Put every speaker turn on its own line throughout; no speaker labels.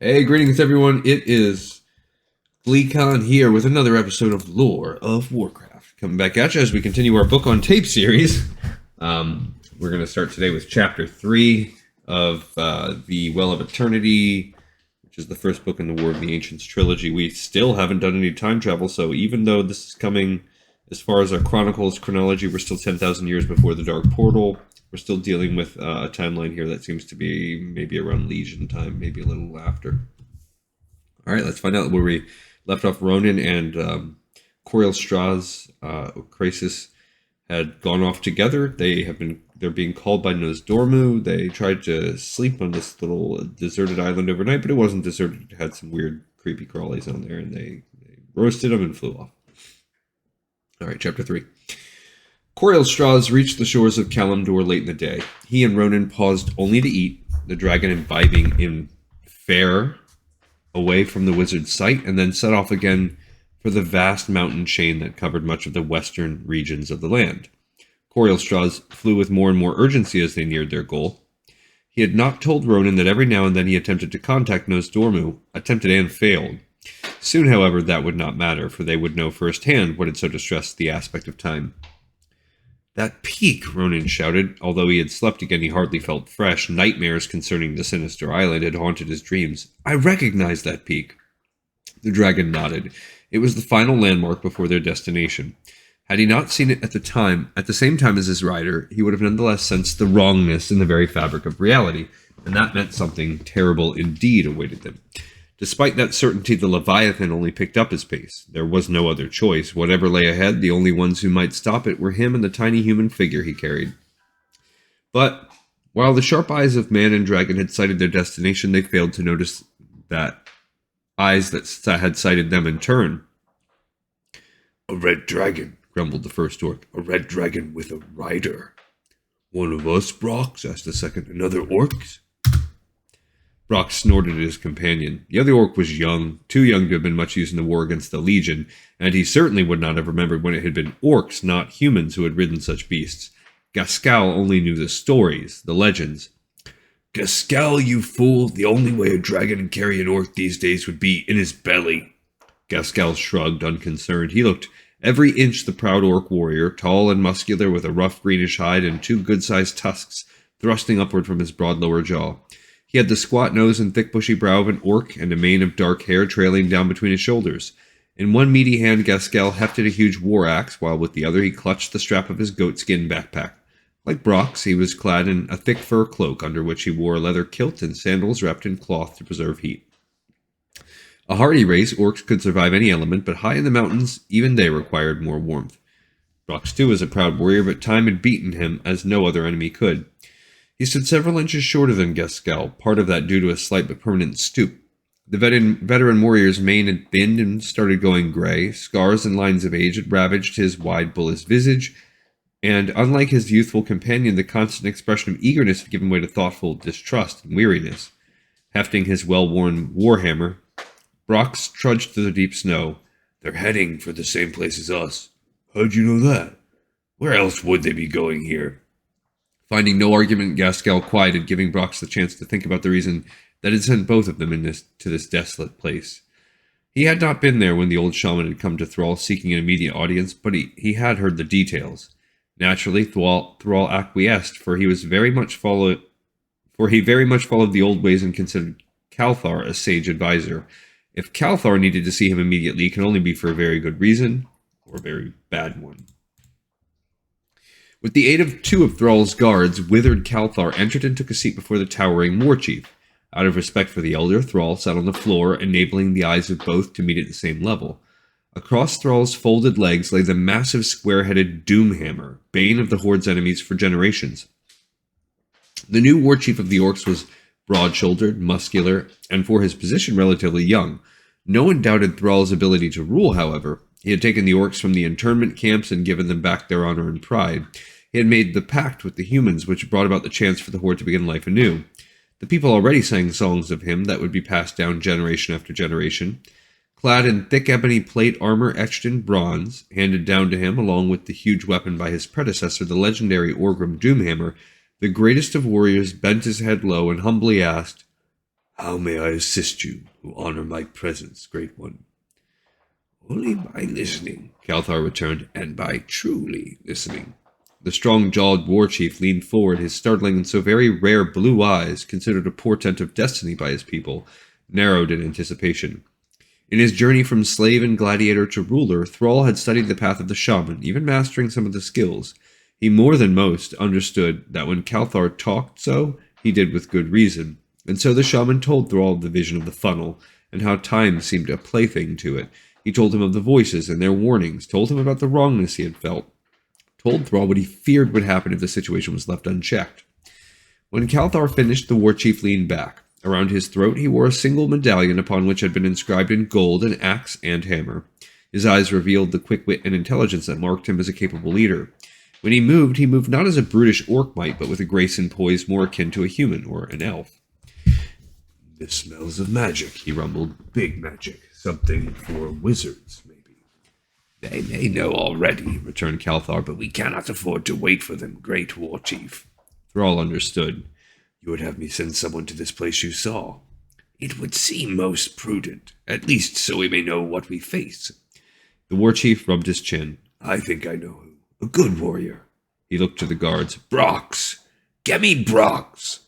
Hey, greetings everyone. It is GleeCon here with another episode of Lore of Warcraft. Coming back at you as we continue our book on tape series. We're going to start today with Chapter 3 of the Well of Eternity, which is the first book in the War of the Ancients trilogy. We still haven't done any time travel, so even though this is coming as far as our chronology, we're still 10,000 years before the Dark Portal. We're still dealing with a timeline here that seems to be maybe around Legion time, maybe a little after. All right, let's find out where we left off. Rhonin and Coriel Stra's Crisis had gone off together. They're being called by Nosdormu. They tried to sleep on this little deserted island overnight, but it wasn't deserted. It had some weird creepy crawlies on there, and they roasted them and flew off. All right, chapter 3. Coriel Straws reached the shores of Kalimdor late in the day. He and Rhonin paused only to eat, the dragon imbibing in fare away from the wizard's sight, and then set off again for the vast mountain chain that covered much of the western regions of the land. Coriel Straws flew with more and more urgency as they neared their goal. He had not told Rhonin that every now and then he attempted to contact Nosdormu, attempted and failed. Soon, however, that would not matter, for they would know firsthand what had so distressed the aspect of time. That peak, Rhonin shouted. Although he had slept again, he hardly felt fresh. Nightmares concerning the sinister island had haunted his dreams. I recognize that peak. The dragon nodded. It was the final landmark before their destination. Had he not seen it at the same time as his rider, he would have nonetheless sensed the wrongness in the very fabric of reality, and that meant something terrible indeed awaited them. Despite that certainty, the Leviathan only picked up his pace. There was no other choice. Whatever lay ahead, the only ones who might stop it were him and the tiny human figure he carried. But while the sharp eyes of man and dragon had sighted their destination, they failed to notice that eyes that had sighted them in turn. A red dragon, grumbled the first orc. A red dragon with a rider. One of us, Brox? Asked the second. Another orcs? Brock snorted at his companion. The other orc was young, too young to have been much use in the war against the Legion, and he certainly would not have remembered when it had been orcs, not humans, who had ridden such beasts. Gascal only knew the stories, the legends. Gascal, you fool! The only way a dragon can carry an orc these days would be in his belly. Gascal shrugged, unconcerned. He looked every inch the proud orc warrior, tall and muscular, with a rough greenish hide and two good-sized tusks thrusting upward from his broad lower jaw. He had the squat nose and thick bushy brow of an orc, and a mane of dark hair trailing down between his shoulders. In one meaty hand, Gascal hefted a huge war axe, while with the other he clutched the strap of his goatskin backpack. Like Brock's, he was clad in a thick fur cloak, under which he wore a leather kilt and sandals wrapped in cloth to preserve heat. A hardy race, orcs could survive any element, but high in the mountains, even they required more warmth. Brock's too was a proud warrior, but time had beaten him as no other enemy could. He stood several inches shorter than Gascal, part of that due to a slight but permanent stoop. The veteran warrior's mane had thinned and started going gray. Scars and lines of age had ravaged his wide, bullish visage, and unlike his youthful companion, the constant expression of eagerness had given way to thoughtful distrust and weariness. Hefting his well-worn warhammer, Brox trudged through the deep snow. They're heading for the same place as us. How'd you know that? Where else would they be going here? Finding no argument, Gascal quieted, giving Brox the chance to think about the reason that had sent both of them to this desolate place. He had not been there when the old shaman had come to Thrall seeking an immediate audience, but he had heard the details. Naturally, Thrall acquiesced, for he very much followed the old ways and considered Calthar a sage advisor. If Calthar needed to see him immediately, it can only be for a very good reason, or a very bad one. With the aid of two of Thrall's guards, withered Calthar entered and took a seat before the towering war chief. Out of respect for the elder, Thrall sat on the floor, enabling the eyes of both to meet at the same level. Across Thrall's folded legs lay the massive square-headed Doomhammer, bane of the Horde's enemies for generations. The new war chief of the Orcs was broad-shouldered, muscular, and for his position relatively young. No one doubted Thrall's ability to rule, however. He had taken the orcs from the internment camps and given them back their honor and pride. He had made the pact with the humans, which brought about the chance for the Horde to begin life anew. The people already sang songs of him that would be passed down generation after generation. Clad in thick ebony plate armor etched in bronze, handed down to him along with the huge weapon by his predecessor, the legendary Orgrim Doomhammer, the greatest of warriors bent his head low and humbly asked, How may I assist you who honor my presence, Great One? Only by listening, Calthar returned, and by truly listening. The strong-jawed war chief leaned forward, his startling and so very rare blue eyes, considered a portent of destiny by his people, narrowed in anticipation. In his journey from slave and gladiator to ruler, Thrall had studied the path of the shaman, even mastering some of the skills. He more than most understood that when Calthar talked so, he did with good reason, and so the shaman told Thrall of the vision of the funnel, and how time seemed a plaything to it. He told him of the voices and their warnings, told him about the wrongness he had felt, told Thrall what he feared would happen if the situation was left unchecked. When Calthar finished, the war chief leaned back. Around his throat he wore a single medallion upon which had been inscribed in gold an axe and hammer. His eyes revealed the quick wit and intelligence that marked him as a capable leader. When he moved not as a brutish orc might, but with a grace and poise more akin to a human or an elf. "This smells of magic," he rumbled. "Big magic. Something for wizards, maybe." "They may know already," returned Calthar, "but we cannot afford to wait for them, great war chief." Thrall understood. "You would have me send someone to this place you saw?" "It would seem most prudent, at least so we may know what we face." The war chief rubbed his chin. "I think I know who. A good warrior." He looked to the guards. "Brox! Get me Brox!"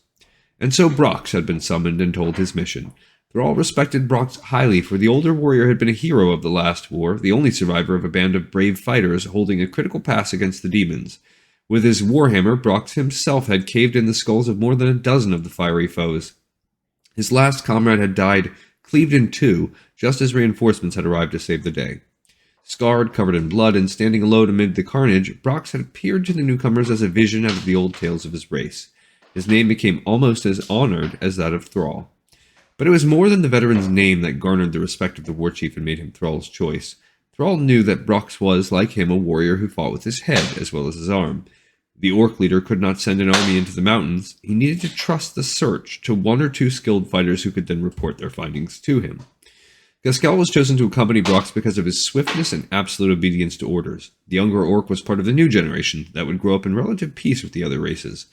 And so Brox had been summoned and told his mission. Thrall respected Brox highly, for the older warrior had been a hero of the last war, the only survivor of a band of brave fighters holding a critical pass against the demons. With his warhammer, Brox himself had caved in the skulls of more than a dozen of the fiery foes. His last comrade had died, cleaved in two, just as reinforcements had arrived to save the day. Scarred, covered in blood, and standing alone amid the carnage, Brox had appeared to the newcomers as a vision out of the old tales of his race. His name became almost as honored as that of Thrall. But it was more than the veteran's name that garnered the respect of the war chief and made him Thrall's choice. Thrall knew that Brox was, like him, a warrior who fought with his head as well as his arm. The orc leader could not send an army into the mountains. He needed to trust the search to one or two skilled fighters who could then report their findings to him. Gaskell was chosen to accompany Brox because of his swiftness and absolute obedience to orders. The younger orc was part of the new generation that would grow up in relative peace with the other races.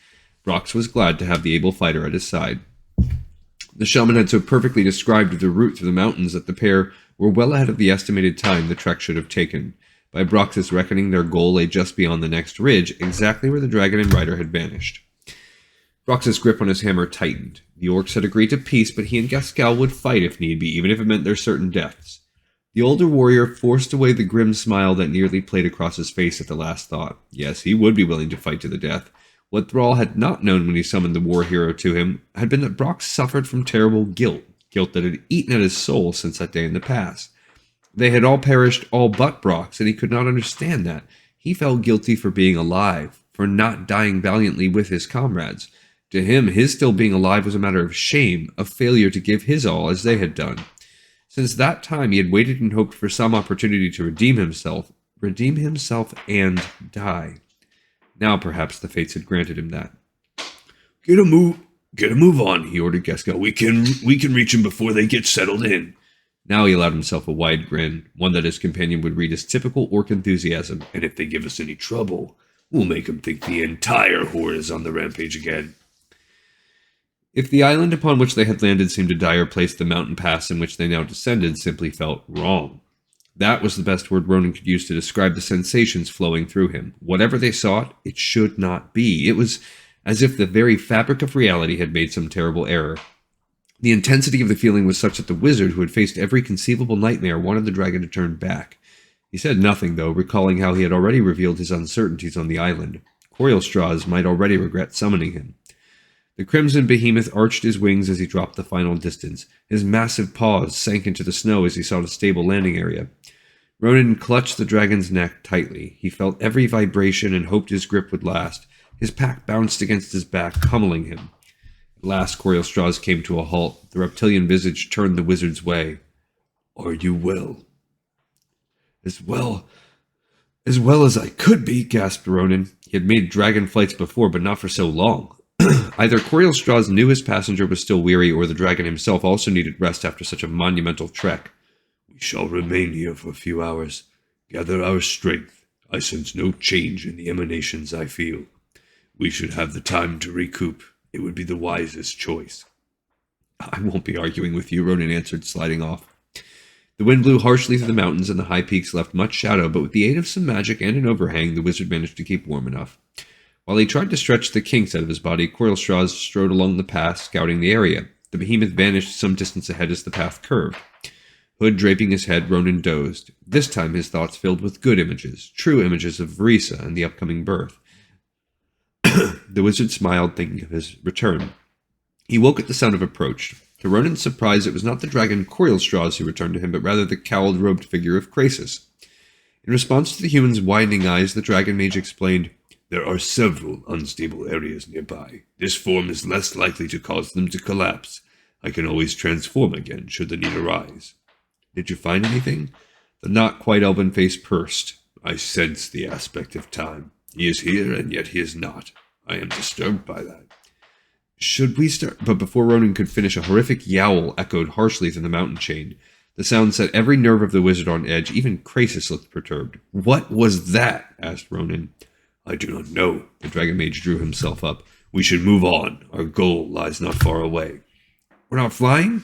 Brox was glad to have the able fighter at his side. The shaman had so perfectly described the route through the mountains that the pair were well ahead of the estimated time the trek should have taken. By Brox's reckoning, their goal lay just beyond the next ridge, exactly where the dragon and rider had vanished. Brox's grip on his hammer tightened. The orcs had agreed to peace, but he and Gaskell would fight if need be, even if it meant their certain deaths. The older warrior forced away the grim smile that nearly played across his face at the last thought. Yes, he would be willing to fight to the death. What Thrall had not known when he summoned the war hero to him had been that Brox suffered from terrible guilt that had eaten at his soul since that day in the past. They had all perished, all but Brox, and he could not understand that. He felt guilty for being alive, for not dying valiantly with his comrades. To him, his still being alive was a matter of shame, of failure to give his all as they had done. Since that time, he had waited and hoped for some opportunity to redeem himself and die. Now, perhaps, the fates had granted him that. Get a move on, he ordered Gaskell. We can reach him before they get settled in. Now he allowed himself a wide grin, one that his companion would read as typical orc enthusiasm. And if they give us any trouble, we'll make them think the entire horde is on the rampage again. If the island upon which they had landed seemed a dire place, the mountain pass in which they now descended simply felt wrong. That was the best word Rhonin could use to describe the sensations flowing through him. Whatever they sought, it should not be. It was as if the very fabric of reality had made some terrible error. The intensity of the feeling was such that the wizard, who had faced every conceivable nightmare, wanted the dragon to turn back. He said nothing, though, recalling how he had already revealed his uncertainties on the island. Corielstrasz might already regret summoning him. The crimson behemoth arched his wings as he dropped the final distance. His massive paws sank into the snow as he sought a stable landing area. Rhonin clutched the dragon's neck tightly. He felt every vibration and hoped his grip would last. His pack bounced against his back, pummeling him. At last, Corielstrasz came to a halt. The reptilian visage turned the wizard's way. Are you well? As well as I could be, gasped Rhonin. He had made dragon flights before, but not for so long. Either Corielstrasz knew his passenger was still weary, or the dragon himself also needed rest after such a monumental trek. We shall remain here for a few hours. Gather our strength. I sense no change in the emanations I feel. We should have the time to recoup. It would be the wisest choice. I won't be arguing with you, Rhonin answered, sliding off. The wind blew harshly through the mountains, and the high peaks left much shadow, but with the aid of some magic and an overhang, the wizard managed to keep warm enough. While he tried to stretch the kinks out of his body, Coilstraws strode along the path, scouting the area. The behemoth vanished some distance ahead as the path curved. Hood draping his head, Rhonin dozed. This time his thoughts filled with good images, true images of Verisa and the upcoming birth. The wizard smiled, thinking of his return. He woke at the sound of approach. To Rhonin's surprise, it was not the dragon Coilstraws who returned to him, but rather the cowled, robed figure of Krasis. In response to the human's widening eyes, the dragon mage explained, "There are several unstable areas nearby. This form is less likely to cause them to collapse. I can always transform again, should the need arise." "Did you find anything?" The not-quite-elven face pursed. "I sense the aspect of time. He is here, and yet he is not. I am disturbed by that." "Should we start?" But before Rhonin could finish, a horrific yowl echoed harshly through the mountain chain. The sound set every nerve of the wizard on edge. Even Krasis looked perturbed. "What was that?" asked Rhonin. "I do not know." The dragon mage drew himself up. "We should move on. Our goal lies not far away." "We're not flying?"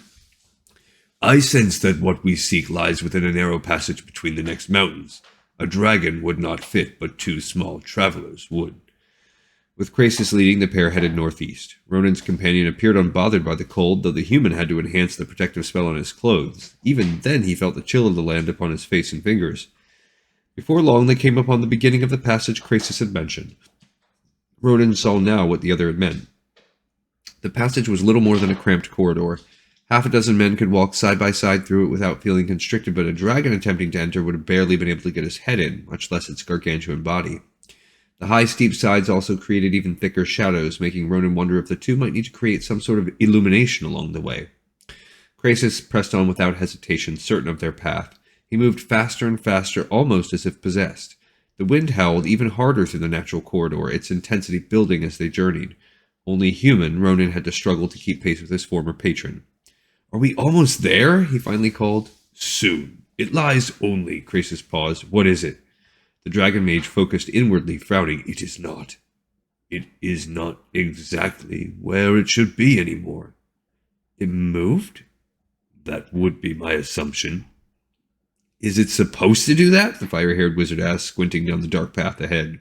"I sense that what we seek lies within a narrow passage between the next mountains. A dragon would not fit, but 2 small travelers would." With Krasis leading, the pair headed northeast. Rhonin's companion appeared unbothered by the cold, though the human had to enhance the protective spell on his clothes. Even then he felt the chill of the land upon his face and fingers. Before long they came upon the beginning of the passage Krasis had mentioned. Rhonin saw now what the other had meant. The passage was little more than a cramped corridor. Half a dozen men could walk side by side through it without feeling constricted, but a dragon attempting to enter would have barely been able to get his head in, much less its gargantuan body. The high, steep sides also created even thicker shadows, making Rhonin wonder if the two might need to create some sort of illumination along the way. Krasis pressed on without hesitation, certain of their path. He moved faster and faster, almost as if possessed. The wind howled even harder through the natural corridor, its intensity building as they journeyed. Only human, Rhonin had to struggle to keep pace with his former patron. "Are we almost there?" he finally called. "Soon. It lies only," Krasis paused. "What is it?" The dragon mage focused inwardly, frowning. "It is not. It is not exactly where it should be anymore." "It moved?" "That would be my assumption." "Is it supposed to do that?" the fire-haired wizard asked, squinting down the dark path ahead.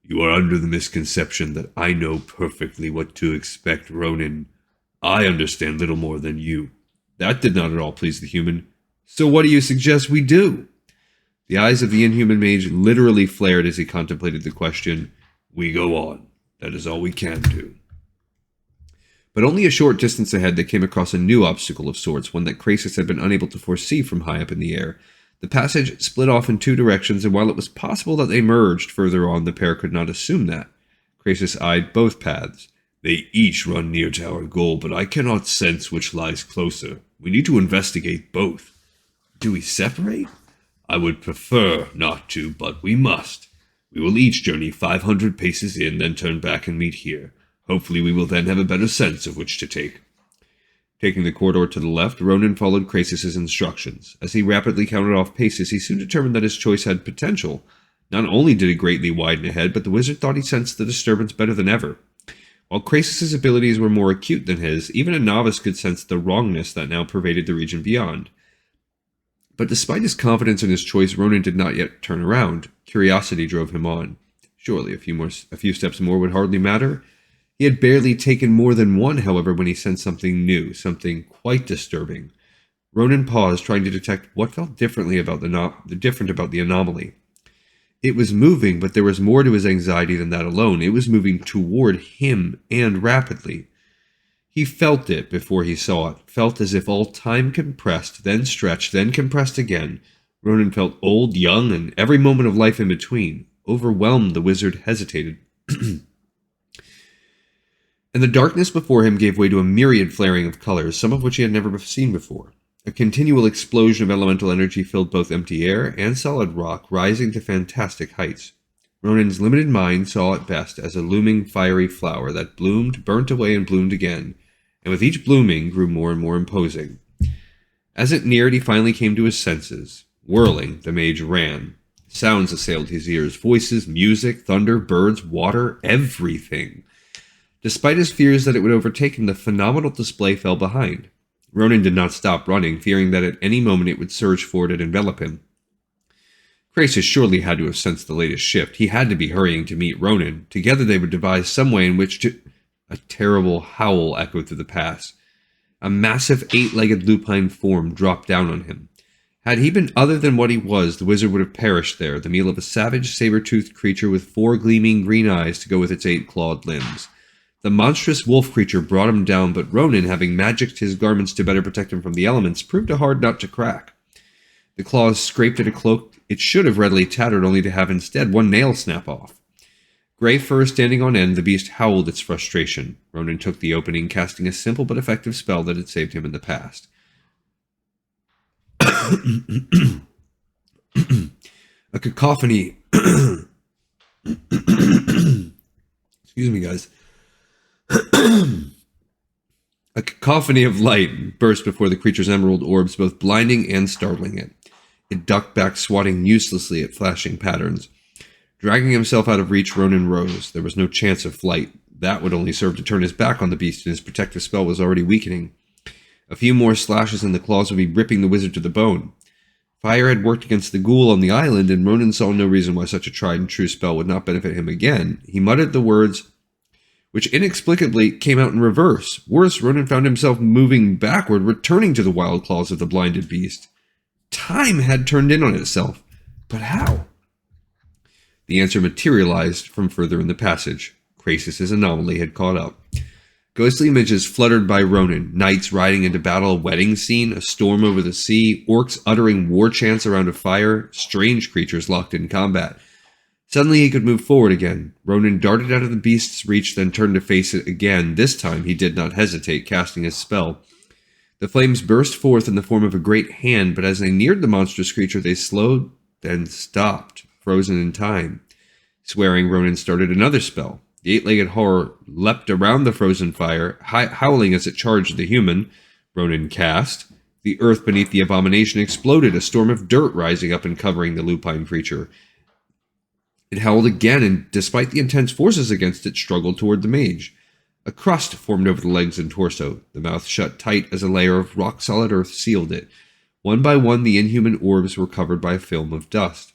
"You are under the misconception that I know perfectly what to expect, Rhonin. I understand little more than you." That did not at all please the human. "So what do you suggest we do?" The eyes of the inhuman mage literally flared as he contemplated the question. "We go on. That is all we can do." But only a short distance ahead they came across a new obstacle of sorts, one that Krasis had been unable to foresee from high up in the air. The passage split off in 2 directions, and while it was possible that they merged further on, the pair could not assume that. Krasis eyed both paths. "They each run near to our goal, but I cannot sense which lies closer. We need to investigate both." "Do we separate?" "I would prefer not to, but we must. We will each journey 500 paces in, then turn back and meet here. Hopefully we will then have a better sense of which to take." Taking the corridor to the left, Rhonin followed Krasis' instructions. As he rapidly counted off paces, he soon determined that his choice had potential. Not only did it greatly widen ahead, but the wizard thought he sensed the disturbance better than ever. While Krasis' abilities were more acute than his, even a novice could sense the wrongness that now pervaded the region beyond. But despite his confidence in his choice, Rhonin did not yet turn around. Curiosity drove him on. Surely a few steps more would hardly matter. He had barely taken more than one, however, when he sensed something new, something quite disturbing. Rhonin paused, trying to detect what felt different about the anomaly. It was moving, but there was more to his anxiety than that alone. It was moving toward him, and rapidly. He felt it before he saw it, felt as if all time compressed, then stretched, then compressed again. Rhonin felt old, young, and every moment of life in between. Overwhelmed, the wizard hesitated. And the darkness before him gave way to a myriad flaring of colors, some of which he had never seen before. A continual explosion of elemental energy filled both empty air and solid rock, rising to fantastic heights. Rhonin's limited mind saw it best as a looming fiery flower that bloomed, burnt away, and bloomed again, and with each blooming grew more and more imposing. As it neared, he finally came to his senses. Whirling, the mage ran. Sounds assailed his ears, voices, music, thunder, birds, water, everything. Despite his fears that it would overtake him, the phenomenal display fell behind. Rhonin did not stop running, fearing that at any moment it would surge forward and envelop him. Krasis surely had to have sensed the latest shift. He had to be hurrying to meet Rhonin. Together they would devise some way in which to... A terrible howl echoed through the pass. A massive 8-legged lupine form dropped down on him. Had he been other than what he was, the wizard would have perished there, the meal of a savage, saber-toothed creature with 4 gleaming green eyes to go with its 8 clawed limbs. The monstrous wolf creature brought him down, but Rhonin, having magicked his garments to better protect him from the elements, proved a hard nut to crack. The claws scraped at a cloak it should have readily tattered, only to have instead one nail snap off. Gray fur standing on end, the beast howled its frustration. Rhonin took the opening, casting a simple but effective spell that had saved him in the past. A cacophony... Excuse me, guys. A cacophony of light burst before the creature's emerald orbs, both blinding and startling it. It ducked back, swatting uselessly at flashing patterns. Dragging himself out of reach, Rhonin rose. There was no chance of flight. That would only serve to turn his back on the beast, and his protective spell was already weakening. A few more slashes and the claws would be ripping the wizard to the bone. Fire had worked against the ghoul on the island, and Rhonin saw no reason why such a tried-and-true spell would not benefit him again. He muttered the words, which inexplicably came out in reverse. Worse, Rhonin found himself moving backward, returning to the wild claws of the blinded beast. Time had turned in on itself. But how? The answer materialized from further in the passage. Krasis' anomaly had caught up. Ghostly images fluttered by Rhonin, knights riding into battle, a wedding scene, a storm over the sea, orcs uttering war chants around a fire, strange creatures locked in combat. Suddenly he could move forward again. Rhonin darted out of the beast's reach, then turned to face it again. This time he did not hesitate, casting his spell. The flames burst forth in the form of a great hand, but as they neared the monstrous creature, they slowed, then stopped, frozen in time. Swearing, Rhonin started another spell. The 8-legged horror leapt around the frozen fire, howling as it charged the human. Rhonin cast. The earth beneath the abomination exploded, a storm of dirt rising up and covering the lupine creature. It howled again, and despite the intense forces against it, struggled toward the mage. A crust formed over the legs and torso. The mouth shut tight as a layer of rock-solid earth sealed it. One by one, the inhuman orbs were covered by a film of dust.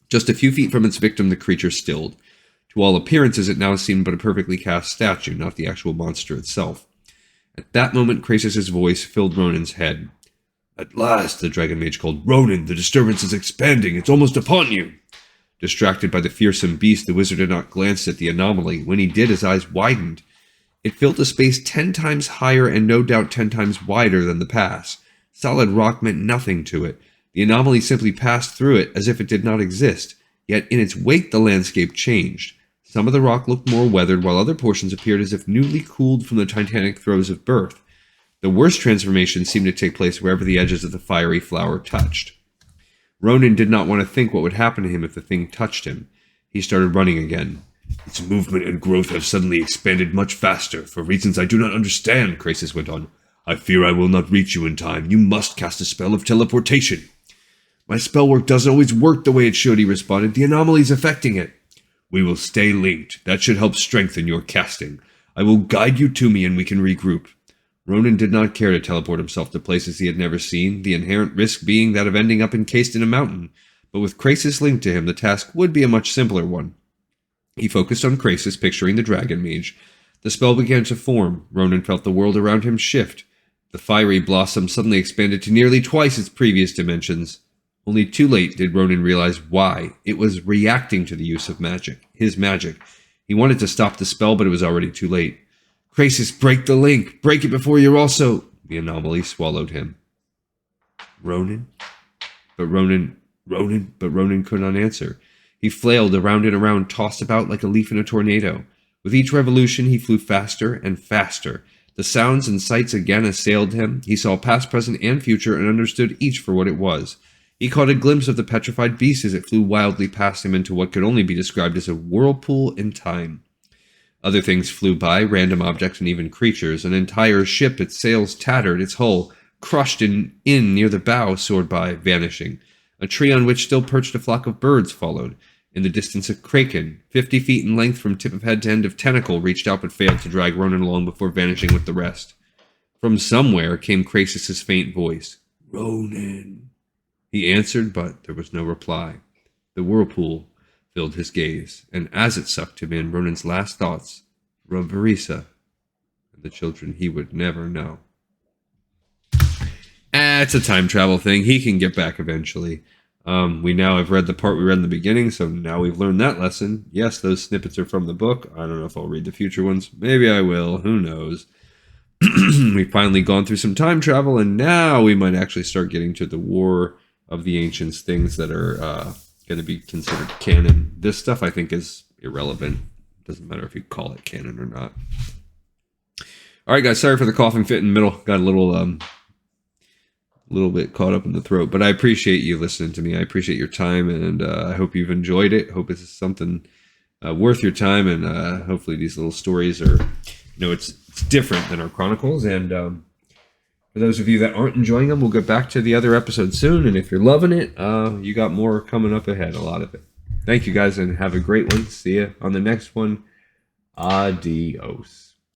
Just a few feet from its victim, the creature stilled. To all appearances, it now seemed but a perfectly cast statue, not the actual monster itself. At that moment, Krasis' voice filled Rhonin's head. "At last," the dragon mage called. "Rhonin, the disturbance is expanding. It's almost upon you." Distracted by the fearsome beast, the wizard had not glanced at the anomaly. When he did, his eyes widened. It filled a space 10 times higher and no doubt 10 times wider than the pass. Solid rock meant nothing to it. The anomaly simply passed through it as if it did not exist. Yet in its wake the landscape changed. Some of the rock looked more weathered, while other portions appeared as if newly cooled from the titanic throes of birth. The worst transformation seemed to take place wherever the edges of the fiery flower touched. Rhonin did not want to think what would happen to him if the thing touched him. He started running again. "Its movement and growth have suddenly expanded much faster, for reasons I do not understand," Krasis went on. "I fear I will not reach you in time. You must cast a spell of teleportation." "My spell work doesn't always work the way it should," he responded. "The anomaly's affecting it." "We will stay linked. That should help strengthen your casting. I will guide you to me and we can regroup." Rhonin did not care to teleport himself to places he had never seen, the inherent risk being that of ending up encased in a mountain. But with Krasis linked to him, the task would be a much simpler one. He focused on Krasis, picturing the dragon mage. The spell began to form. Rhonin felt the world around him shift. The fiery blossom suddenly expanded to nearly twice its previous dimensions. Only too late did Rhonin realize why. It was reacting to the use of magic. His magic. He wanted to stop the spell, but it was already too late. "Krasis, break the link! Break it before you're also..." The anomaly swallowed him. Rhonin? But Rhonin could not answer. He flailed around and around, tossed about like a leaf in a tornado. With each revolution, he flew faster and faster. The sounds and sights again assailed him. He saw past, present, and future, and understood each for what it was. He caught a glimpse of the petrified beast as it flew wildly past him into what could only be described as a whirlpool in time. Other things flew by, random objects and even creatures. An entire ship, its sails tattered, its hull crushed in near the bow, soared by, vanishing. A tree on which still perched a flock of birds followed. In the distance, a kraken, 50 feet in length from tip of head to end of tentacle, reached out but failed to drag Rhonin along before vanishing with the rest. From somewhere came Krasus's faint voice. Rhonin. He answered, but there was no reply. The whirlpool filled his gaze, and as it sucked him in, Rhonin's last thoughts were of Varisa and the children he would never know. It's a time travel thing. He can get back eventually. We now have read the part we read in the beginning, so now we've learned that lesson. Yes, those snippets are from the book. I don't know if I'll read the future ones. Maybe I will. Who knows? We've finally gone through some time travel, and now we might actually start getting to the War of the Ancients, things that are going to be considered canon. This stuff, I think, is irrelevant. Doesn't matter if you call it canon or not. All right, guys. Sorry for the coughing fit in the middle. Got a little bit caught up in the throat, but I appreciate you listening to me. I appreciate your time, and I hope you've enjoyed it. Hope this is something worth your time, and hopefully these little stories are, it's different than our chronicles. And for those of you that aren't enjoying them, we'll get back to the other episodes soon. And if you're loving it, you got more coming up ahead, a lot of it. Thank you guys, and have a great one. See you on the next one. Adios.